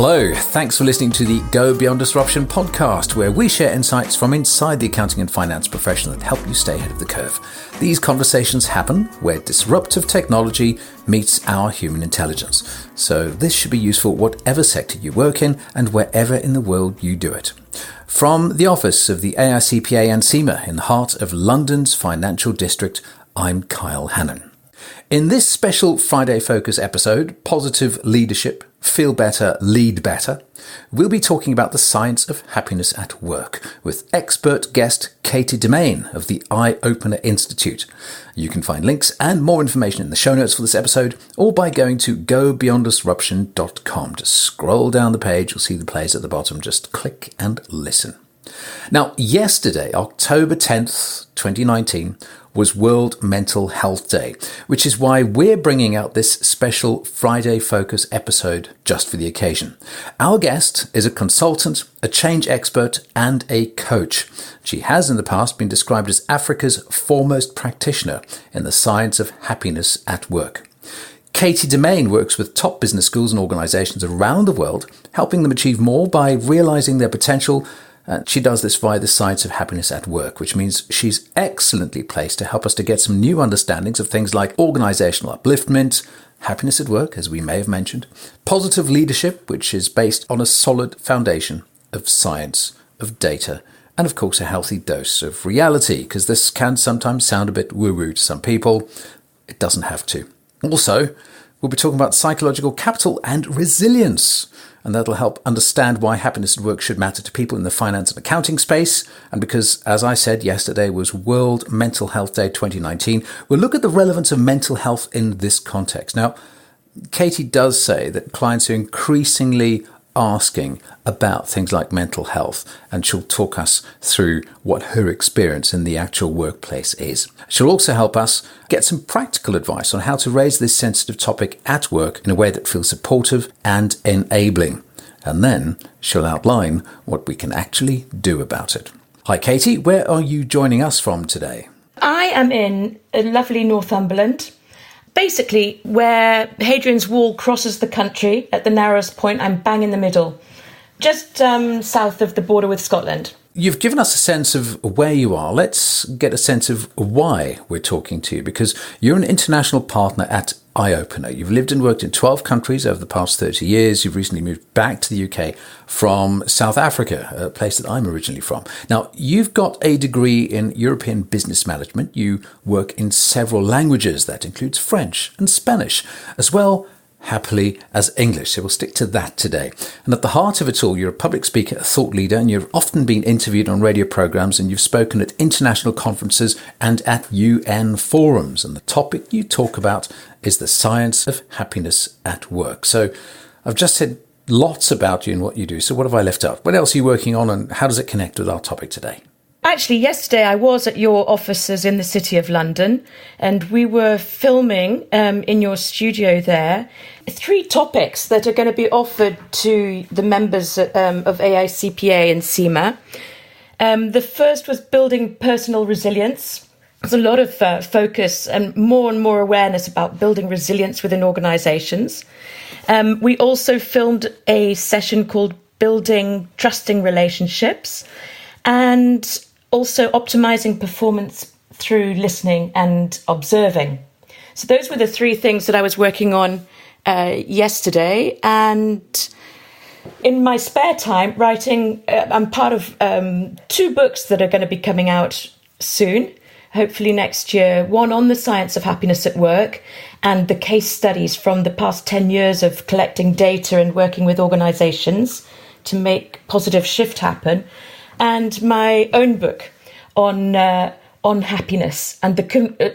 Hello, thanks for listening to the Go Beyond Disruption podcast, where we share insights from inside the accounting and finance profession that help you stay ahead of the curve. These conversations happen where disruptive technology meets our human intelligence. So this should be useful whatever sector you work in and wherever in the world you do it. From the office of the AICPA and CIMA in the heart of London's financial district, I'm Kyle Hannon. In this special Friday Focus episode, Positive Leadership, Feel Better, Lead Better, we'll be talking about the science of happiness at work with expert guest Katie Demain of the iOpener Institute. You can find links and more information in the show notes for this episode or by going to gobeyonddisruption.com. Just scroll down the page, you'll see the plays at the bottom. Just click and listen. Now, yesterday, October 10th, 2019, was World Mental Health Day, which is why we're bringing out this special Friday Focus episode just for the occasion. Our guest is a consultant, a change expert, and a coach. She has in the past been described as Africa's foremost practitioner in the science of happiness at work. Katie Demain works with top business schools and organizations around the world, helping them achieve more by realizing their potential. She does this via the science of happiness at work, which means she's excellently placed to help us to get some new understandings of things like organizational upliftment, happiness at work, as we may have mentioned, positive leadership, which is based on a solid foundation of science, of data, and of course a healthy dose of reality, because this can sometimes sound a bit woo-woo to some people. It doesn't have to. Also, we'll be talking about psychological capital and resilience. And that'll help understand why happiness at work should matter to people in the finance and accounting space. And because, as I said, yesterday was World Mental Health Day 2019, we'll look at the relevance of mental health in this context. Now, Katie does say that clients are increasingly asking about things like mental health, and she'll talk us through what her experience in the actual workplace is. She'll also help us get some practical advice on how to raise this sensitive topic at work in a way that feels supportive and enabling. And then she'll outline what we can actually do about it. Hi Katie, where are you joining us from today? I am in lovely Northumberland. Basically, where Hadrian's Wall crosses the country at the narrowest point, I'm bang in the middle, just south of the border with Scotland. You've given us a sense of where you are. Let's get a sense of why we're talking to you, because you're an international partner at iOpener. You've lived and worked in 12 countries over the past 30 years. You've recently moved back to the UK from South Africa, a place that I'm originally from. Now, you've got a degree in European business management. You work in several languages. That includes French and Spanish, as well happily as English. So we'll stick to that today. And at the heart of it all, you're a public speaker, a thought leader, and you've often been interviewed on radio programs, and you've spoken at international conferences and at UN forums. And the topic you talk about is the science of happiness at work. So I've just said lots about you and what you do. So what have I left out? What else are you working on, and how does it connect with our topic today? Actually, yesterday I was at your offices in the City of London, and we were filming in your studio there 3 topics that are going to be offered to the members of AICPA and CIMA. The first was building personal resilience. There's a lot of focus and more awareness about building resilience within organisations. We also filmed a session called Building Trusting Relationships, and also optimizing performance through listening and observing. So those were the 3 things that I was working on yesterday. And in my spare time, writing, I'm part of 2 books that are going to be coming out soon, hopefully next year. One on the science of happiness at work and the case studies from the past 10 years of collecting data and working with organizations to make positive shift happen. And my own book on happiness and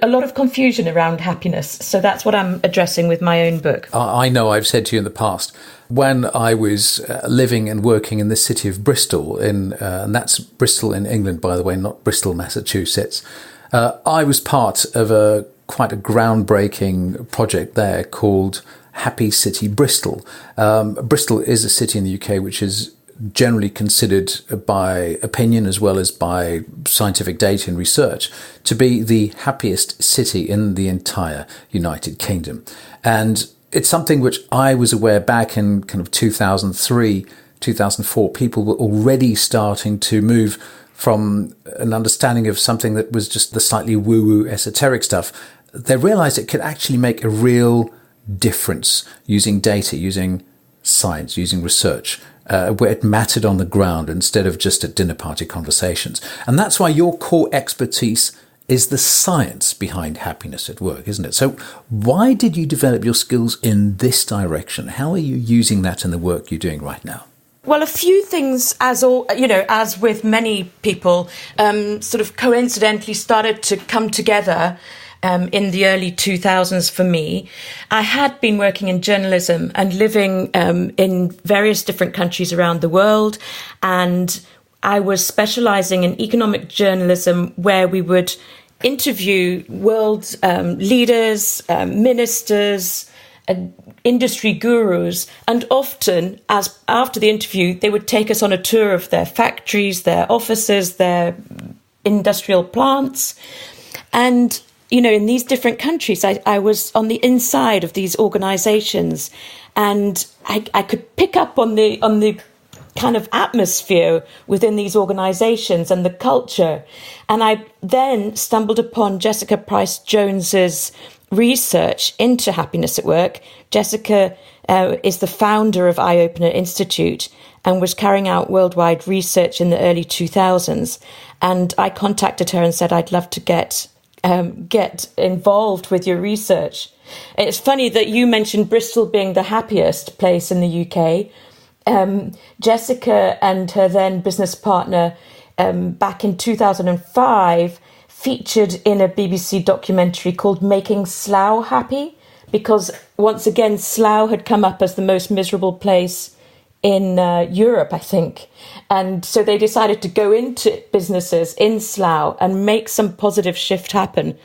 a lot of confusion around happiness. So that's what I'm addressing with my own book. I know I've said to you in the past, when I was living and working in the city of Bristol, and that's Bristol in England, by the way, not Bristol, Massachusetts, I was part of quite a groundbreaking project there called Happy City Bristol. Bristol is a city in the UK which is generally considered by opinion as well as by scientific data and research to be the happiest city in the entire United Kingdom. And it's something which I was aware back in kind of 2003, 2004, people were already starting to move from an understanding of something that was just the slightly woo-woo esoteric stuff. They realized it could actually make a real difference using data, using science, using research, where it mattered on the ground instead of just at dinner party conversations. And that's why your core expertise is the science behind happiness at work, isn't it? So why did you develop your skills in this direction? How are you using that in the work you're doing right now? Well, a few things, as with many people, sort of coincidentally started to come together in the early 2000s for me. I had been working in journalism and living in various different countries around the world, and I was specializing in economic journalism, where we would interview world leaders, ministers, industry gurus, and often, as after the interview, they would take us on a tour of their factories, their offices, their industrial plants. And, in these different countries, I was on the inside of these organizations, and I could pick up on the kind of atmosphere within these organizations and the culture. And I then stumbled upon Jessica Price-Jones's research into happiness at work. Jessica is the founder of iOpener Institute and was carrying out worldwide research in the early 2000s. And I contacted her and said, I'd love to get involved with your research. It's funny that you mentioned Bristol being the happiest place in the UK. Jessica and her then business partner back in 2005 featured in a BBC documentary called Making Slough Happy, because once again Slough had come up as the most miserable place in Europe, I think. And so they decided to go into businesses in Slough and make some positive shift happen.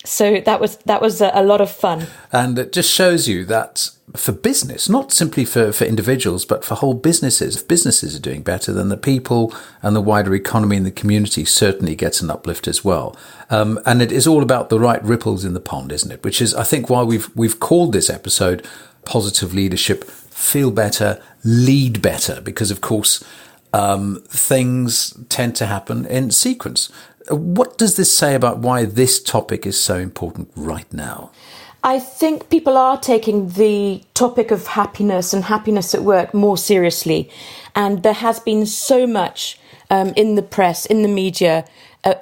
So that was a lot of fun. And it just shows you that for business, not simply for individuals, but for whole businesses, if businesses are doing better, then the people and the wider economy and the community certainly gets an uplift as well. And it is all about the right ripples in the pond, isn't it? Which is, I think, why we've called this episode Positive Leadership, Feel Better, Lead Better, because, of course, things tend to happen in sequence. What does this say about why this topic is so important right now? I think people are taking the topic of happiness and happiness at work more seriously. And there has been so much in the press, in the media,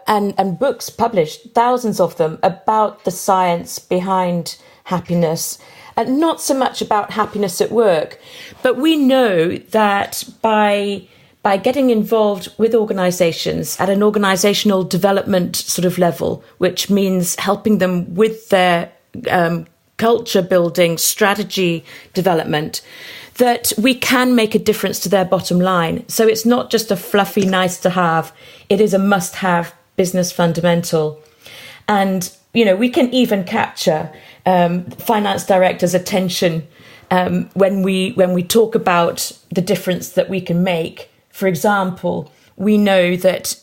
and books published, thousands of them, about the science behind happiness. And not so much about happiness at work. But we know that by getting involved with organizations at an organizational development sort of level, which means helping them with their culture building, strategy development, that we can make a difference to their bottom line. So it's not just a fluffy nice to have, it is a must have business fundamental. And, we can even capture finance directors' attention when we talk about the difference that we can make. For example, we know that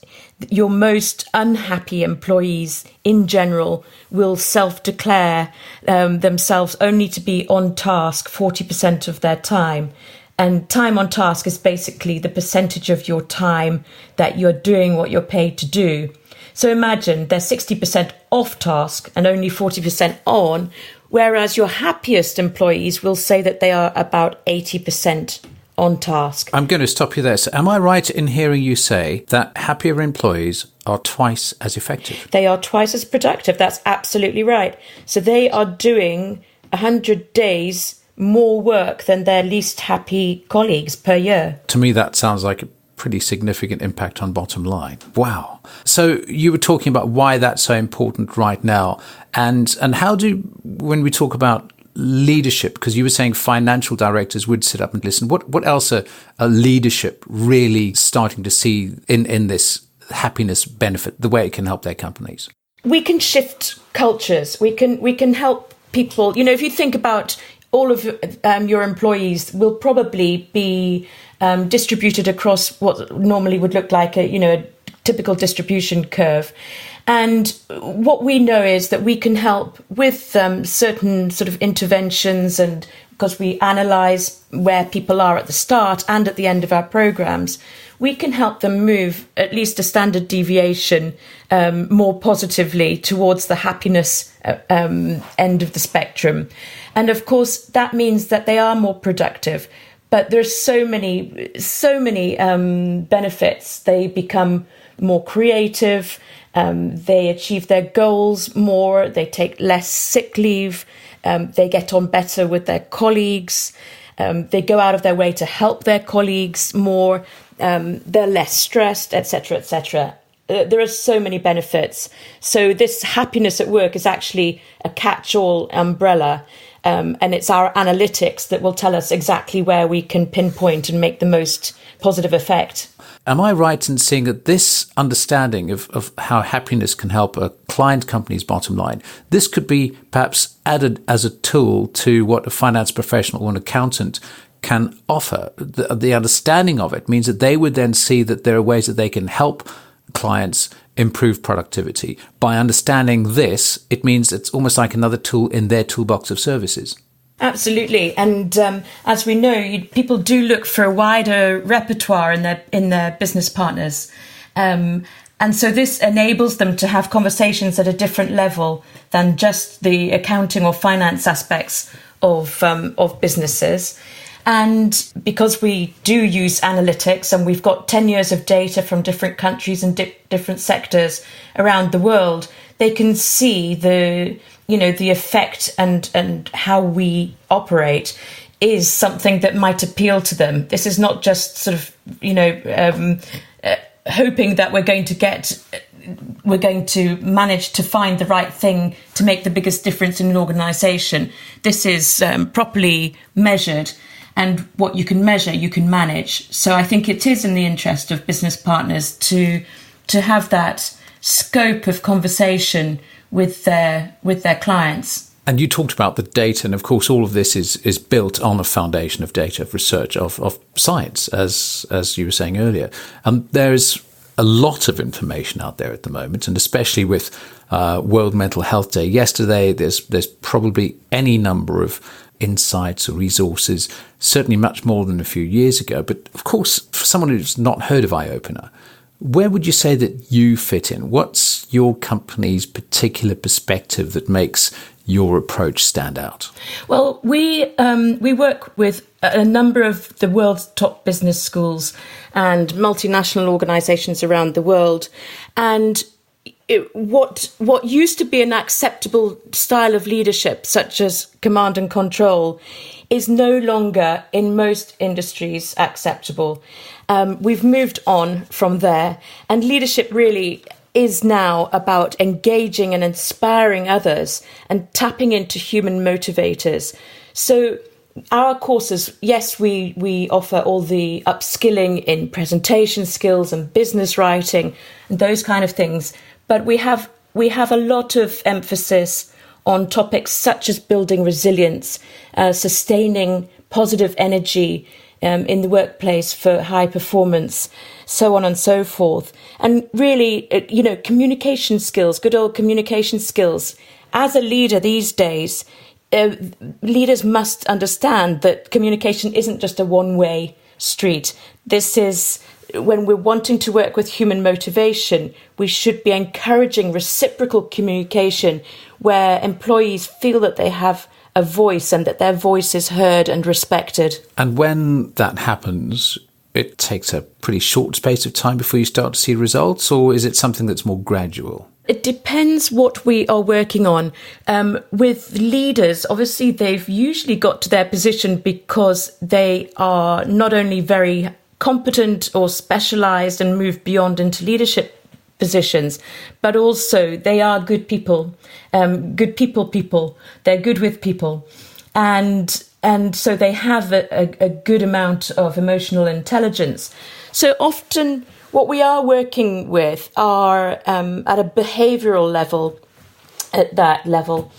your most unhappy employees in general will self-declare themselves only to be on task 40% of their time. And time on task is basically the percentage of your time that you're doing what you're paid to do. So imagine they're 60% off task and only 40% on, whereas your happiest employees will say that they are about 80% on task. I'm going to stop you there. So am I right in hearing you say that happier employees are twice as effective? They are twice as productive. That's absolutely right. So they are doing 100 days more work than their least happy colleagues per year. To me, that sounds like a pretty significant impact on bottom line. Wow. So you were talking about why that's so important right now. And how when we talk about leadership, because you were saying financial directors would sit up and listen, what else are leadership really starting to see in this happiness benefit, the way it can help their companies? We can shift cultures. We can help people. If you think about all of your employees will probably be distributed across what normally would look like a typical distribution curve. And what we know is that we can help with certain sort of interventions, and because we analyse where people are at the start and at the end of our programmes, we can help them move at least a standard deviation more positively towards the happiness end of the spectrum. And of course, that means that they are more productive. But there's so many benefits. They become more creative. They achieve their goals more. They take less sick leave. They get on better with their colleagues. They go out of their way to help their colleagues more. They're less stressed, etc., etc. There are so many benefits. So this happiness at work is actually a catch-all umbrella. And it's our analytics that will tell us exactly where we can pinpoint and make the most positive effect. Am I right in seeing that this understanding of how happiness can help a client company's bottom line, this could be perhaps added as a tool to what a finance professional or an accountant can offer? The understanding of it means that they would then see that there are ways that they can help clients improve productivity. By understanding this, it means it's almost like another tool in their toolbox of services. Absolutely. And as we know, people do look for a wider repertoire in their business partners. And so this enables them to have conversations at a different level than just the accounting or finance aspects of businesses. And because we do use analytics, and we've got 10 years of data from different countries and different sectors around the world, they can see the effect and how we operate is something that might appeal to them. This is not just sort of, hoping that we're going to manage to find the right thing to make the biggest difference in an organisation. This is properly measured. And what you can measure, you can manage. So I think it is in the interest of business partners to have that scope of conversation with their clients. And you talked about the data, and of course all of this is built on a foundation of data, of research, of science, as you were saying earlier. And there's a lot of information out there at the moment, and especially with World Mental Health Day yesterday, there's probably any number of insights or resources, certainly much more than a few years ago. But of course, for someone who's not heard of iOpener, where would you say that you fit in? What's your company's particular perspective that makes your approach stand out? Well, we work with a number of the world's top business schools and multinational organisations around the world, and what used to be an acceptable style of leadership, such as command and control, is no longer in most industries acceptable. We've moved on from there, and leadership really is now about engaging and inspiring others and tapping into human motivators. So our courses, yes, we offer all the upskilling in presentation skills and business writing and those kind of things. But we have a lot of emphasis on topics such as building resilience, sustaining positive energy in the workplace for high performance, so on and so forth. And really, communication skills, good old communication skills. As a leader these days, leaders must understand that communication isn't just a one-way street. This is, when we're wanting to work with human motivation, we should be encouraging reciprocal communication where employees feel that they have a voice and that their voice is heard and respected. And when that happens, it takes a pretty short space of time before you start to see results, or is it something that's more gradual? It depends what we are working on. With leaders, obviously, they've usually got to their position because they are not only very competent or specialised and moved beyond into leadership positions, but also they are good people, good people. They're good with people. And so they have a good amount of emotional intelligence. So often what we are working with are at a behavioural level, at that level,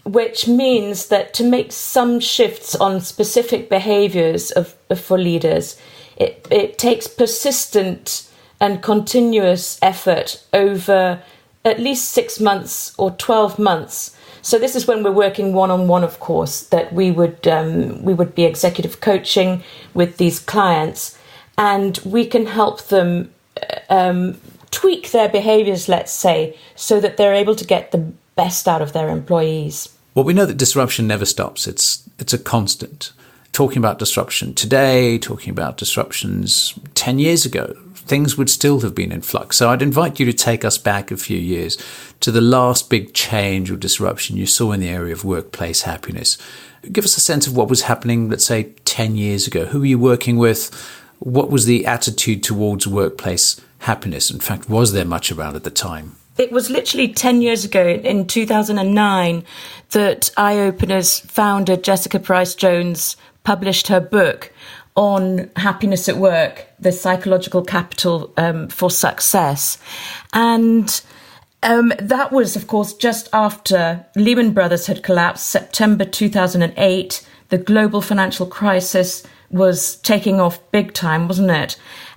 which means that to make some shifts on specific behaviours for leaders, it takes persistent and continuous effort over at least 6 months or 12 months. So this is when we're working one-on-one, of course, that we would be executive coaching with these clients, and we can help them tweak their behaviours, let's say, so that they're able to get the best out of their employees. Well, we know that disruption never stops. It's a constant. Talking about disruption today, talking about disruptions 10 years ago, things would still have been in flux. So I'd invite you to take us back a few years to the last big change or disruption you saw in the area of workplace happiness. Give us a sense of what was happening, let's say, 10 years ago. Who were you working with? What was the attitude towards workplace happiness? In fact, was there much around at the time? It was literally 10 years ago, in 2009, that iOpener's founder, Jessica Price-Jones, published her book on happiness at work, the psychological capital for success. And that was, of course, just after Lehman Brothers had collapsed, September 2008. The global financial crisis was taking off big time, wasn't it?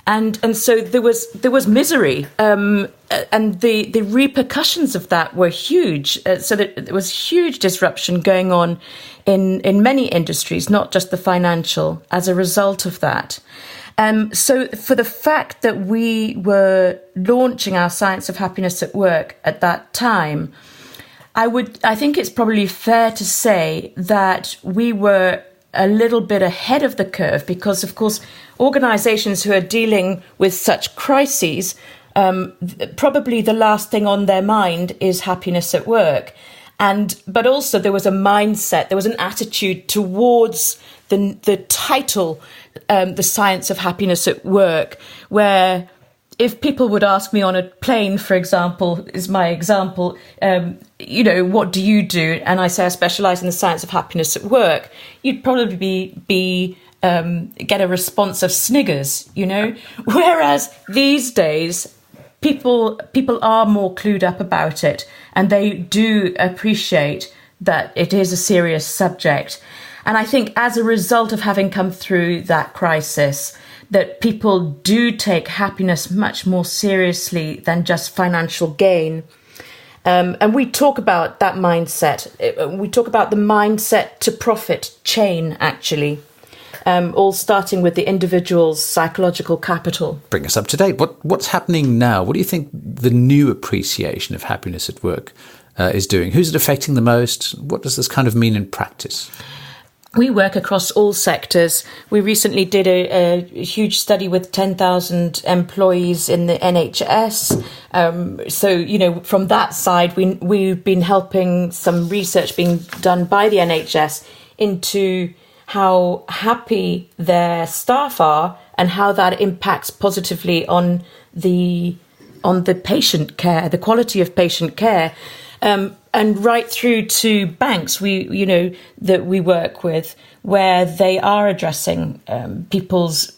And so there was misery, and the repercussions of that were huge. So that there was huge disruption going on in many industries, not just the financial, as a result of that. So for the fact that we were launching our Science of Happiness at Work at that time, I think it's probably fair to say that we were a little bit ahead of the curve, because, of course, organizations who are dealing with such crises, probably the last thing on their mind is happiness at work. But also there was a mindset, there was an attitude towards the title, the Science of Happiness at Work, where if people would ask me on a plane, for example, is my example, what do you do? And I say I specialise in the science of happiness at work. You'd probably get a response of sniggers, Whereas these days, people are more clued up about it, and they do appreciate that it is a serious subject. And I think as a result of having come through that crisis, that people do take happiness much more seriously than just financial gain. And we talk about that mindset. We talk about the mindset to profit chain, actually, all starting with the individual's psychological capital. Bring us up to date. What's happening now? What do you think the new appreciation of happiness at work is doing? Who's it affecting the most? What does this kind of mean in practice? We work across all sectors. We recently did a huge study with 10,000 employees in the NHS. So, from that side, we've been helping some research being done by the NHS into how happy their staff are and how that impacts positively on the patient care, the quality of patient care. And right through to banks, that we work with, where they are addressing people's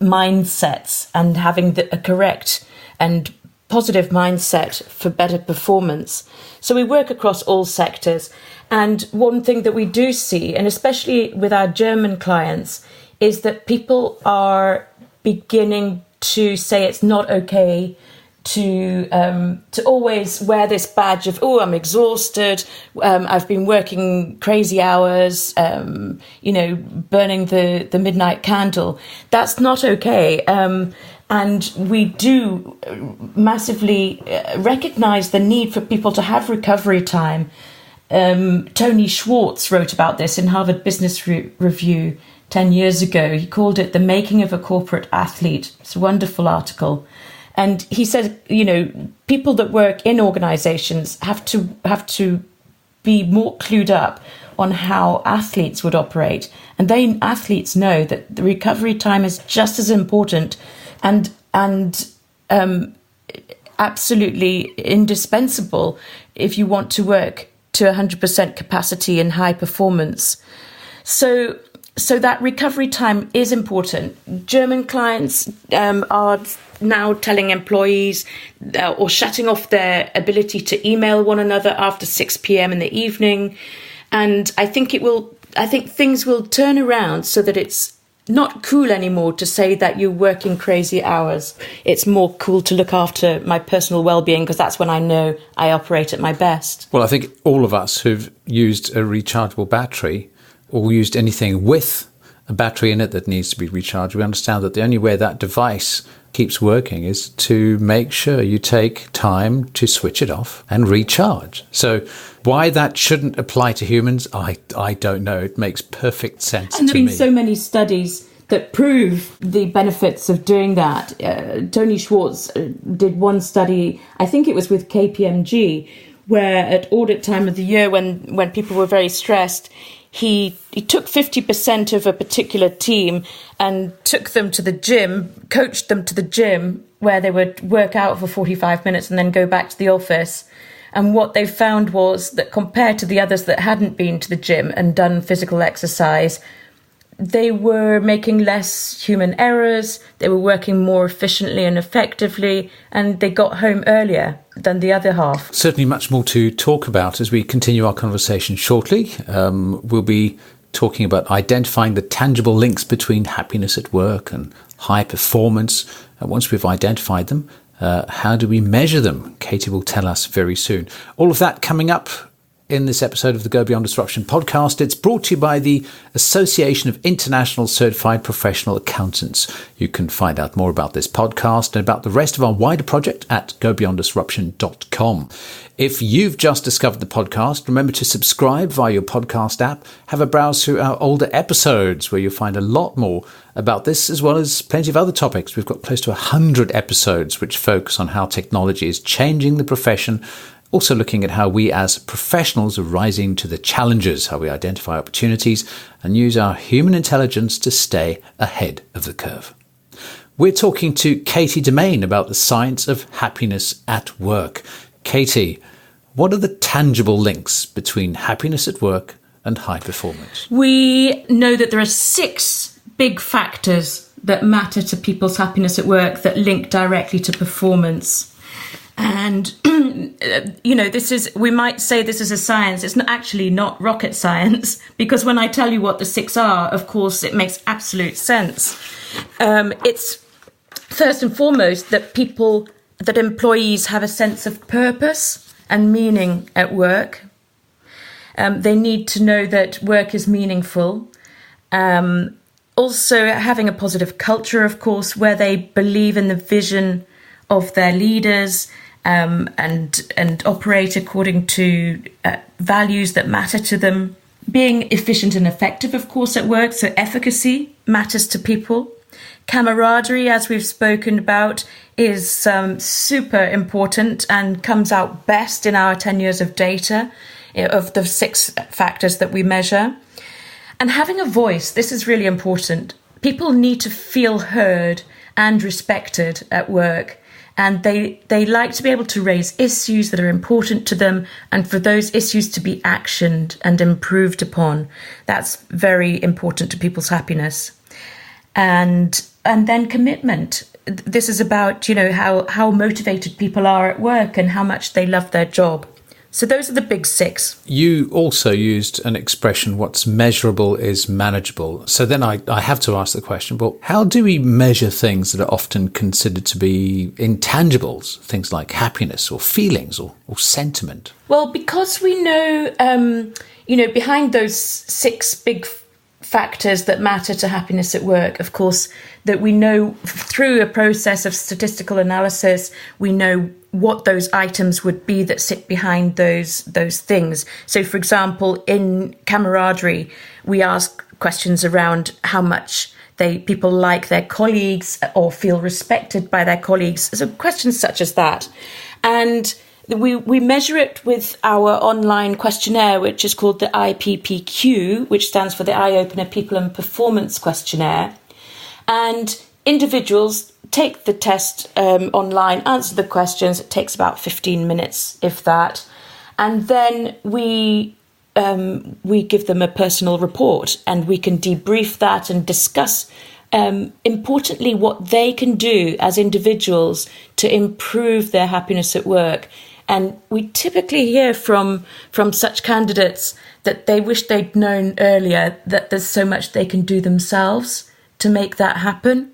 mindsets and having a correct and positive mindset for better performance. So we work across all sectors. And one thing that we do see, and especially with our German clients, is that people are beginning to say it's not okay to always wear this badge of, I'm exhausted, I've been working crazy hours, burning the midnight candle. That's not okay. And we do massively recognise the need for people to have recovery time. Tony Schwartz wrote about this in Harvard Business Review 10 years ago. He called it The Making of a Corporate Athlete. It's a wonderful article. And he said, people that work in organizations have to be more clued up on how athletes would operate. And athletes know that the recovery time is just as important and absolutely indispensable if you want to work to 100% capacity and high performance. So that recovery time is important. German clients are now telling employees or shutting off their ability to email one another after 6 p.m. in the evening. And I think things will turn around so that it's not cool anymore to say that you're working crazy hours. It's more cool to look after my personal well-being, because that's when I know I operate at my best. Well, I think all of us who've used a rechargeable battery or used anything with a battery in it that needs to be recharged, we understand that the only way that device keeps working is to make sure you take time to switch it off and recharge. So why that shouldn't apply to humans, I don't know. It makes perfect sense to me. And there have been so many studies that prove the benefits of doing that. Tony Schwartz did one study, I think it was with KPMG, where at audit time of the year, when people were very stressed, he took 50% of a particular team and took them to the gym, coached them to the gym, where they would work out for 45 minutes and then go back to the office. And what they found was that compared to the others that hadn't been to the gym and done physical exercise, they were making less human errors, they were working more efficiently and effectively, and they got home earlier than the other half. Certainly much more to talk about as we continue our conversation shortly. We'll be talking about identifying the tangible links between happiness at work and high performance. And once we've identified them, how do we measure them? Katie will tell us very soon. All of that coming up in this episode of the Go Beyond Disruption podcast. It's brought to you by the Association of International Certified Professional Accountants. You can find out more about this podcast and about the rest of our wider project at gobeyonddisruption.com. If you've just discovered the podcast, remember to subscribe via your podcast app. Have a browse through our older episodes where you'll find a lot more about this, as well as plenty of other topics. We've got close to 100 episodes which focus on how technology is changing the profession, also looking at how we as professionals are rising to the challenges, how we identify opportunities and use our human intelligence to stay ahead of the curve. We're talking to Katie Demain about the science of happiness at work. Katie, what are the tangible links between happiness at work and high performance? We know that there are 6 big factors that matter to people's happiness at work that link directly to performance. And, we might say this is a science. It's actually not rocket science, because when I tell you what the 6 are, of course, it makes absolute sense. It's first and foremost that employees have a sense of purpose and meaning at work. They need to know that work is meaningful. Also having a positive culture, of course, where they believe in the vision of their leaders, and operate according to values that matter to them. Being efficient and effective, of course, at work, so efficacy matters to people. Camaraderie, as we've spoken about, is super important and comes out best in our 10 years of data of the 6 factors that we measure. And having a voice, this is really important. People need to feel heard and respected at work. And they like to be able to raise issues that are important to them and for those issues to be actioned and improved upon. That's very important to people's happiness. And then commitment. This is about, how motivated people are at work and how much they love their job. So those are the big 6. You also used an expression, what's measurable is manageable. So then I have to ask the question, well, how do we measure things that are often considered to be intangibles, things like happiness or feelings or sentiment? Well, because we know, behind those 6 big factors that matter to happiness at work, of course, that we know through a process of statistical analysis, we know what those items would be that sit behind those things. So, for example, in camaraderie, we ask questions around how much people like their colleagues or feel respected by their colleagues. So questions such as that. And we measure it with our online questionnaire, which is called the IPPQ, which stands for the iOpener People and Performance Questionnaire. And individuals take the test online, answer the questions. It takes about 15 minutes, if that. And then we give them a personal report, and we can debrief that and discuss, importantly, what they can do as individuals to improve their happiness at work. And we typically hear from such candidates that they wish they'd known earlier that there's so much they can do themselves to make that happen.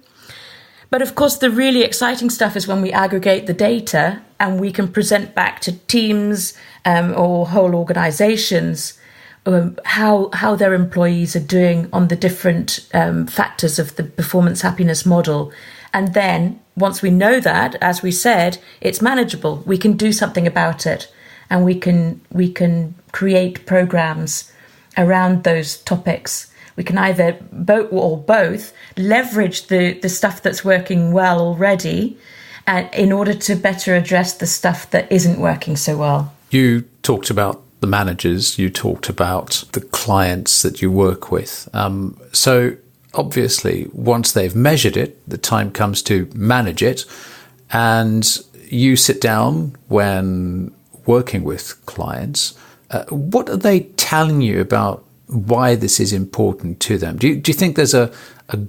But of course, the really exciting stuff is when we aggregate the data and we can present back to teams or whole organizations how their employees are doing on the different factors of the performance happiness model. And then once we know that, as we said, it's manageable. We can do something about it, and we can create programs around those topics. We can either both leverage the stuff that's working well already in order to better address the stuff that isn't working so well. You talked about the managers, you talked about the clients that you work with. So obviously, once they've measured it, the time comes to manage it. And you sit down when working with clients. What are they telling you about why this is important to them? Do you think there's a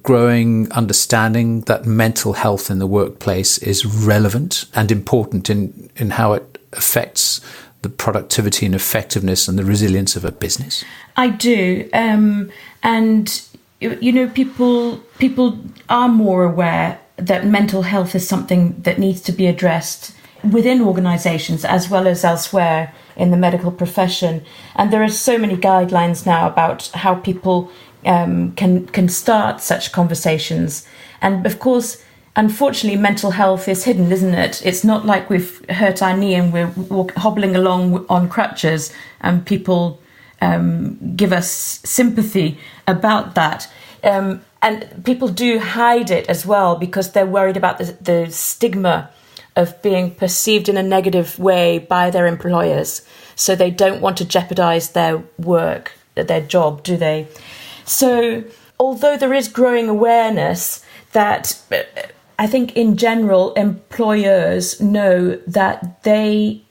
growing understanding that mental health in the workplace is relevant and important in how it affects the productivity and effectiveness and the resilience of a business? I do. And, people are more aware that mental health is something that needs to be addressed within organisations as well as elsewhere in the medical profession. And there are so many guidelines now about how people can start such conversations. And of course, unfortunately, mental health is hidden, isn't it? It's not like we've hurt our knee and we're hobbling along on crutches and people give us sympathy about that. And people do hide it as well because they're worried about the stigma of being perceived in a negative way by their employers. So they don't want to jeopardize their work, their job, do they? So although there is growing awareness that I think in general employers know that they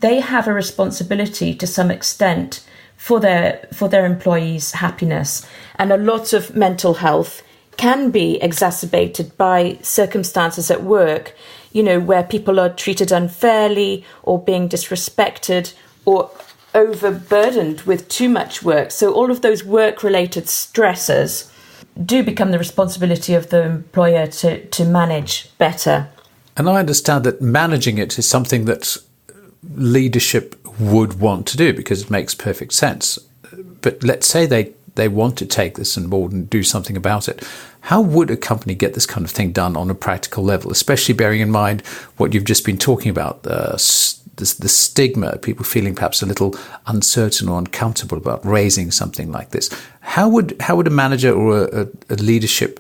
have a responsibility to some extent for their employees' happiness. And a lot of mental health can be exacerbated by circumstances at work, where people are treated unfairly or being disrespected or overburdened with too much work. So all of those work-related stressors do become the responsibility of the employer to manage better. And I understand that managing it is something that leadership would want to do because it makes perfect sense. But let's say they want to take this on board and do something about it. How would a company get this kind of thing done on a practical level, especially bearing in mind what you've just been talking about, the stigma, people feeling perhaps a little uncertain or uncomfortable about raising something like this? How would a manager or a leadership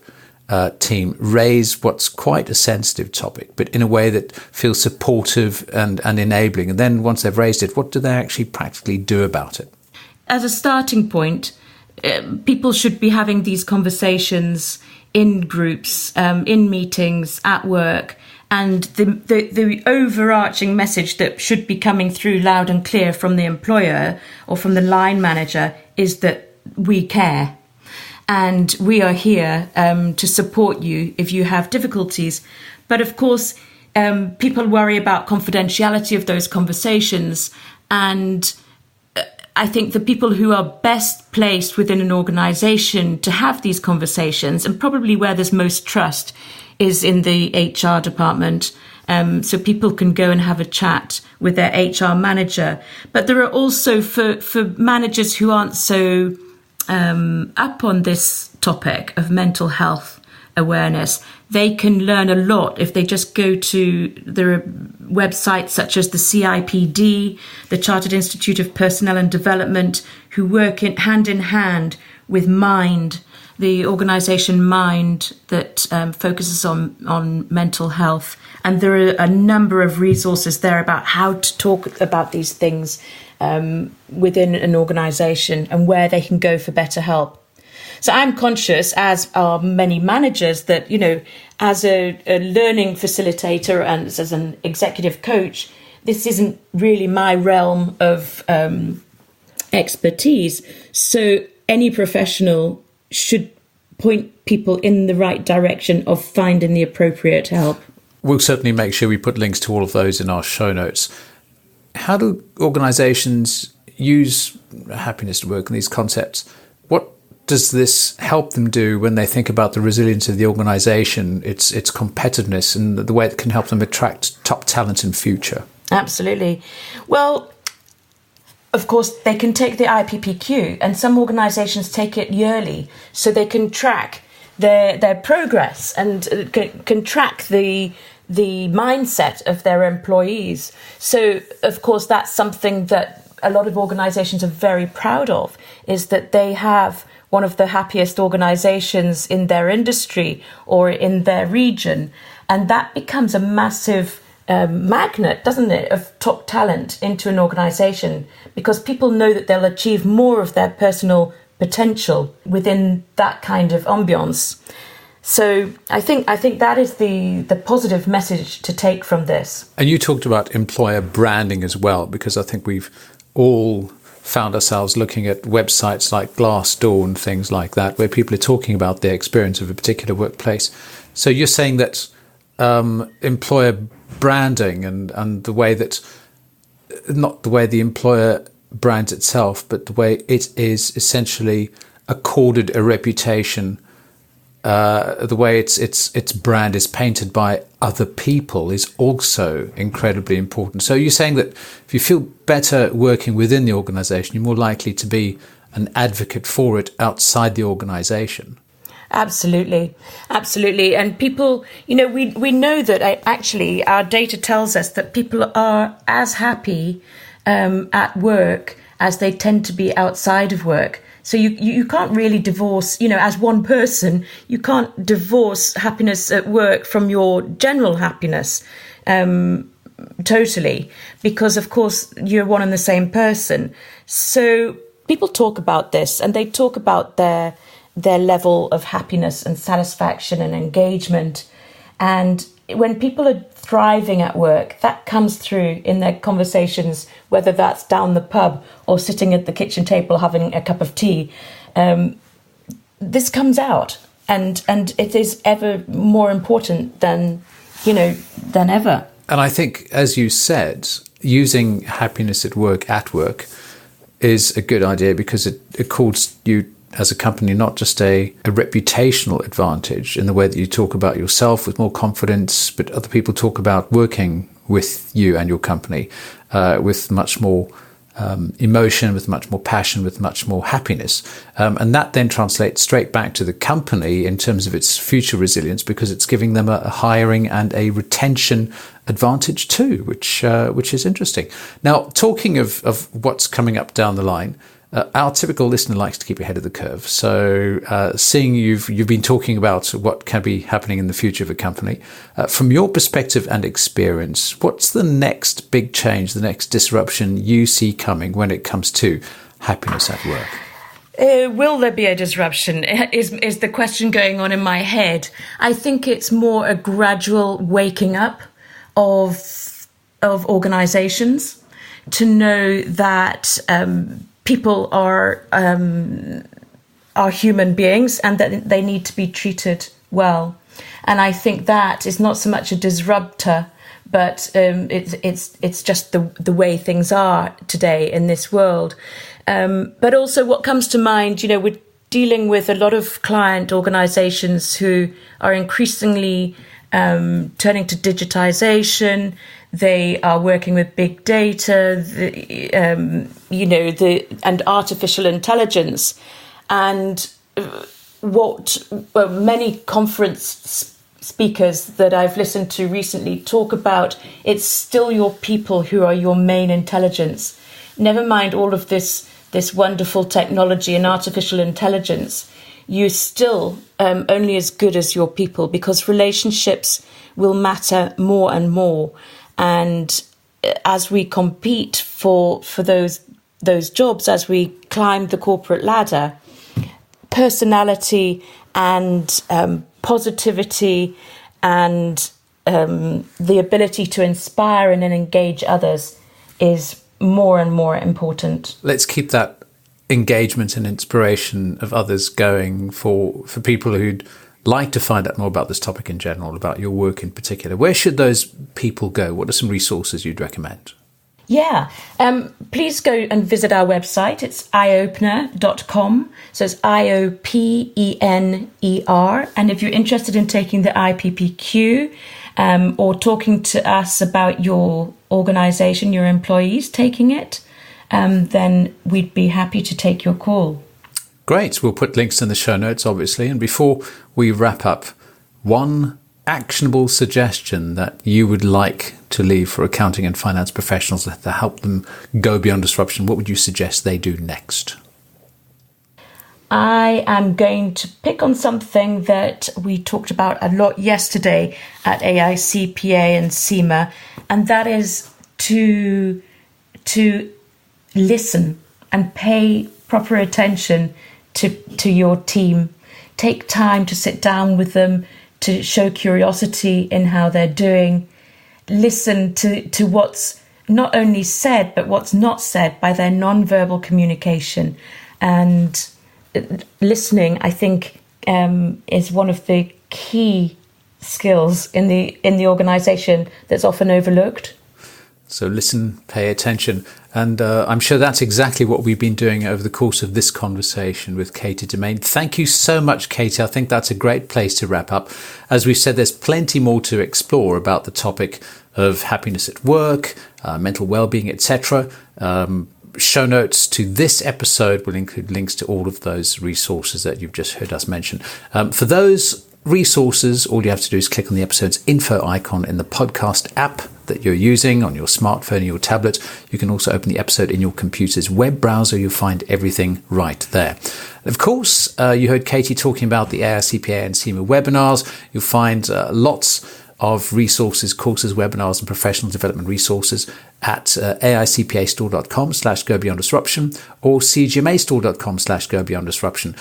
team raise what's quite a sensitive topic, but in a way that feels supportive and enabling? And then once they've raised it, what do they actually practically do about it? As a starting point, people should be having these conversations in groups, in meetings, at work. And the overarching message that should be coming through loud and clear from the employer or from the line manager is that we care. And we are here to support you if you have difficulties. But of course, people worry about confidentiality of those conversations. And I think the people who are best placed within an organisation to have these conversations, and probably where there's most trust, is in the HR department. So people can go and have a chat with their HR manager. But there are also for managers who aren't so up on this topic of mental health awareness, they can learn a lot if they just go to the websites such as the CIPD, the Chartered Institute of Personnel and Development, who work hand in hand with Mind, the organisation Mind that focuses on mental health. And there are a number of resources there about how to talk about these things within an organisation and where they can go for better help. So I'm conscious, as are many managers, that, as a learning facilitator and as an executive coach, this isn't really my realm of expertise. So any professional should point people in the right direction of finding the appropriate help. We'll certainly make sure we put links to all of those in our show notes. How do organisations use happiness at work and these concepts? What does this help them do when they think about the resilience of the organization, its competitiveness, and the way it can help them attract top talent in future? Absolutely. Well, of course, they can take the IPPQ, and some organizations take it yearly, so they can track their progress and can track the mindset of their employees. So, of course, that's something that a lot of organizations are very proud of, is that they have one of the happiest organizations in their industry or in their region. And that becomes a massive magnet, doesn't it, of top talent into an organization, because people know that they'll achieve more of their personal potential within that kind of ambience. So I think that is the positive message to take from this. And you talked about employer branding as well, because I think we've all found ourselves looking at websites like Glassdoor and things like that, where people are talking about their experience of a particular workplace. So you're saying that employer branding and the way that, not the way the employer brands itself, but the way it is essentially accorded a reputation, the way its brand is painted by other people is also incredibly important. So you're saying that if you feel better working within the organization, you're more likely to be an advocate for it outside the organization. Absolutely. And people, we know that actually our data tells us that people are as happy at work as they tend to be outside of work. So you can't really divorce, as one person, you can't divorce happiness at work from your general happiness totally, because, of course, you're one and the same person. So people talk about this, and they talk about their level of happiness and satisfaction and engagement. And when people are thriving at work, that comes through in their conversations, whether that's down the pub or sitting at the kitchen table having a cup of tea. This comes out, and it is ever more important than ever. And I think, as you said, using happiness at work is a good idea, because it accords you as a company not just a reputational advantage in the way that you talk about yourself with more confidence, but other people talk about working with you and your company with much more emotion, with much more passion, with much more happiness. And that then translates straight back to the company in terms of its future resilience, because it's giving them a hiring and a retention advantage too, which is interesting. Now, talking of what's coming up down the line, our typical listener likes to keep ahead of the curve. So seeing you've been talking about what can be happening in the future of a company, from your perspective and experience, what's the next big change, the next disruption you see coming when it comes to happiness at work? Will there be a disruption is the question going on in my head. I think it's more a gradual waking up of organizations to know that people are human beings, and that they need to be treated well. And I think that is not so much a disruptor, but it's just the way things are today in this world. But also, what comes to mind, we're dealing with a lot of client organizations who are increasingly turning to digitization. They are working with big data, and artificial intelligence. And what many conference speakers that I've listened to recently talk about, it's still your people who are your main intelligence. Never mind all of this wonderful technology and artificial intelligence. You're still only as good as your people, because relationships will matter more and more. And as we compete for those jobs, as we climb the corporate ladder, personality and positivity and the ability to inspire and engage others is more and more important. Let's keep that engagement and inspiration of others going for people who'd like to find out more about this topic in general, about your work in particular. Where should those people go? What are some resources you'd recommend? Yeah. Please go and visit our website. It's iopener.com. So it's IOPENER. And if you're interested in taking the IPPQ or talking to us about your organization, your employees taking it, then we'd be happy to take your call. Great. We'll put links in the show notes, obviously. And before we wrap up, one actionable suggestion that you would like to leave for accounting and finance professionals to help them go beyond disruption, what would you suggest they do next? I am going to pick on something that we talked about a lot yesterday at AICPA and CIMA, and that is to listen and pay proper attention to your team. Take time to sit down with them, to show curiosity in how they're doing. Listen to what's not only said, but what's not said by their non-verbal communication. And listening, I think, is one of the key skills in the organisation that's often overlooked. So listen, pay attention. And I'm sure that's exactly what we've been doing over the course of this conversation with Katie Demain. Thank you so much, Katie. I think that's a great place to wrap up. As we said, there's plenty more to explore about the topic of happiness at work, mental well-being, etc. Show notes to this episode will include links to all of those resources that you've just heard us mention. For those resources, all you have to do is click on the episode's info icon in the podcast app that you're using on your smartphone or your tablet. You can also open the episode in your computer's web browser. You'll find everything right there. Of course, you heard Katie talking about the AICPA and CIMA webinars. You'll find lots of resources, courses, webinars, and professional development resources at AICPAstore.com/GoBeyondDisruption or CGMAStore.com/GoBeyondDisruption.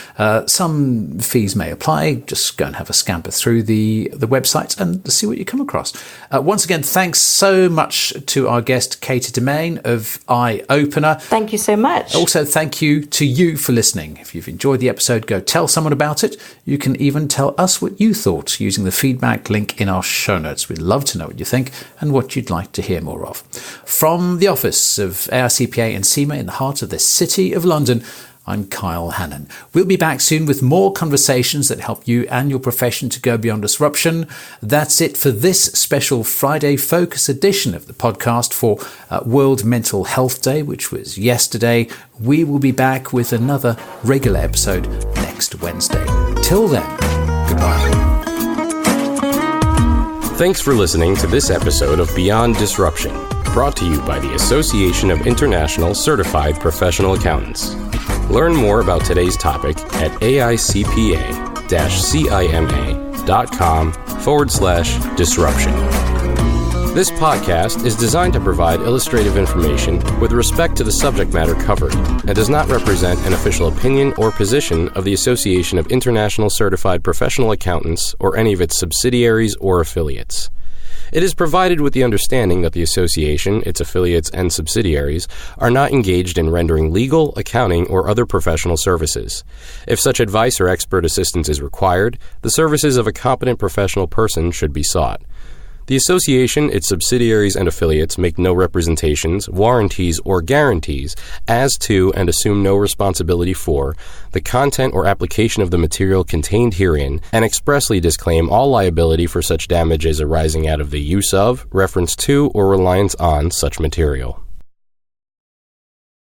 Some fees may apply. Just go and have a scamper through the websites and see what you come across. Once again, thanks so much to our guest, Katie Demain of iOpener. Thank you so much. Also, thank you to you for listening. If you've enjoyed the episode, go tell someone about it. You can even tell us what you thought using the feedback link in our show notes. We'd love to know what you think and what you'd like to hear more of. From the office of AICPA and CIMA in the heart of the City of London, I'm Kyle Hannon. We'll be back soon with more conversations that help you and your profession to go beyond disruption. That's it for this special Friday Focus edition of the podcast for World Mental Health Day, which was yesterday. We will be back with another regular episode next Wednesday. Till then, goodbye. Thanks for listening to this episode of Beyond Disruption, brought to you by the Association of International Certified Professional Accountants. Learn more about today's topic at AICPA-CIMA.com/disruption. This podcast is designed to provide illustrative information with respect to the subject matter covered and does not represent an official opinion or position of the Association of International Certified Professional Accountants or any of its subsidiaries or affiliates. It is provided with the understanding that the association, its affiliates, and subsidiaries are not engaged in rendering legal, accounting, or other professional services. If such advice or expert assistance is required, the services of a competent professional person should be sought. The association, its subsidiaries, and affiliates make no representations, warranties, or guarantees as to and assume no responsibility for the content or application of the material contained herein and expressly disclaim all liability for such damages arising out of the use of, reference to, or reliance on such material.